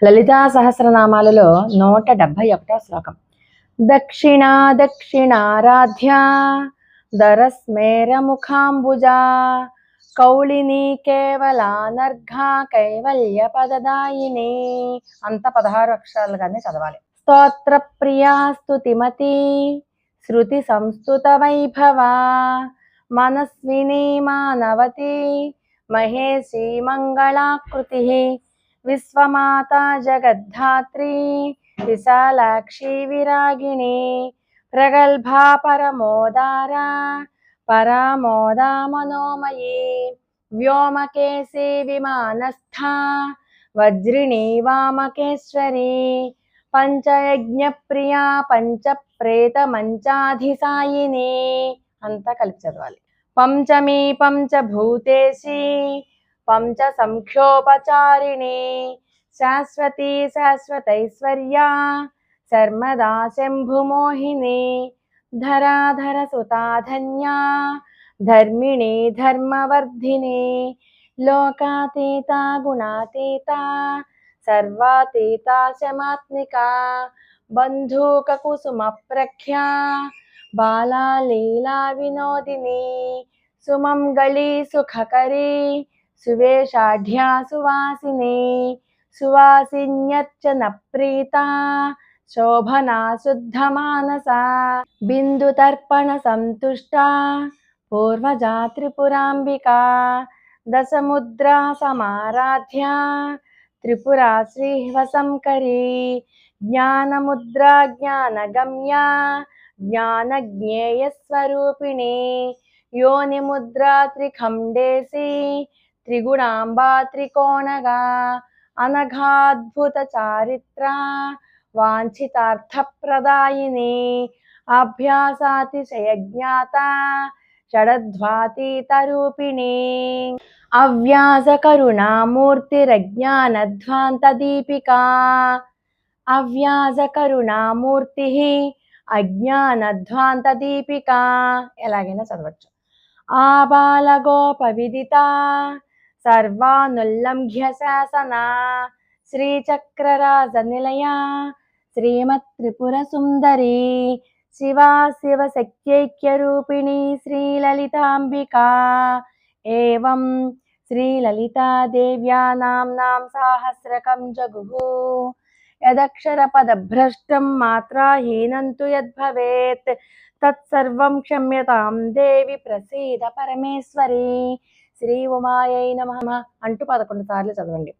లలితా సహస్రనామాలలో 171వ శ్లోకం. దక్షిణా దక్షిణారాధ్యా దరస్మేరముఖాంబుజా కౌళిని కేవలానర్ఘా కైవల్య పదదాయిని. అంత 16 అక్షరాలుగానే చదవాలి. స్తోత్ర ప్రియా స్తుతిమతి శృతి సంస్తుత వైభవ మనస్విని మానవతి మహేశీ మంగళాకృతి విశ్వమాతా జగద్ధాత్రి విశాలాక్షి విరాగిణి ప్రగల్భా పరమోదారా పరమోదా మనోమయీ వ్యోమకేశీ విమానస్థా వజ్రిణీ వామకేశ్వరీ పంచయజ్ఞ ప్రియా పంచప్రేత మంచాధిసాయిని. అంతా కలిపి చదవాలి. పంచమీ పంచభూతేశీ పంచ సంఖ్యోపచారిణి శాశ్వతీ శాశ్వతైశ్వర్యా శర్మదా శంభుమోహిని ధరాధర సుతాధన్యా ధర్మిణి ధర్మవర్ధిని లోకాతీత గుణాతీత సర్వాతీత శమాత్మికా బంధూక కుసుమ ప్రఖ్యా బాలా లీలా వినోదిని సుమంగళి సుఖకరీ సువేషాఢ్యా సువాసిని సువాసిన్యర్చన ప్రీతా శోభనా శుద్ధ మానసా బిందుతర్పణ సంతుష్టా పూర్వజా త్రిపురాంబికా దశముద్రా సమారాధ్యా త్రిపురా శ్రీహ్వశంకరీ జ్ఞానముద్రా జ్ఞానగమ్యా జ్ఞానజ్ఞేయ స్వరూపిణి యోనిముద్రా త్రిఖండేసి త్రిగుణాంబా త్రికోణగా అనఘాద్భుత చారిత్ర వాంఛితార్థప్రదాయిని అభ్యాసాతిశయజ్ఞాత షడధ్వాతీత రూపిణి అవ్యాజ కరుణామూర్తిరజ్ఞానధ్వాంత దీపికా అవ్యాజ కరుణామూర్తి అజ్ఞానధ్వాంత దీపికా. ఎలాగైనా చదవచ్చు. ఆబాలగోప విదిత సర్వానుల్లంఘ్య శాసన శ్రీచక్రరాజ నిలయ శ్రీమత్ త్రిపుర సుందరి శివా శివ శక్త్యైక్యరూపిణి శ్రీలలితాంబికా. ఏవం శ్రీలలితాదేవ్యా నామ్నాం సాహస్రకం జగుః యదక్షరపదభ్రష్టం మాత్రాహీనం తు యద్భవేత్ తత్సర్వం క్షమ్యతాం దేవి ప్రసీద పరమేశ్వరి. శ్రీ ఉమాయై నమః అంటూ 11 సార్లు చదవండి.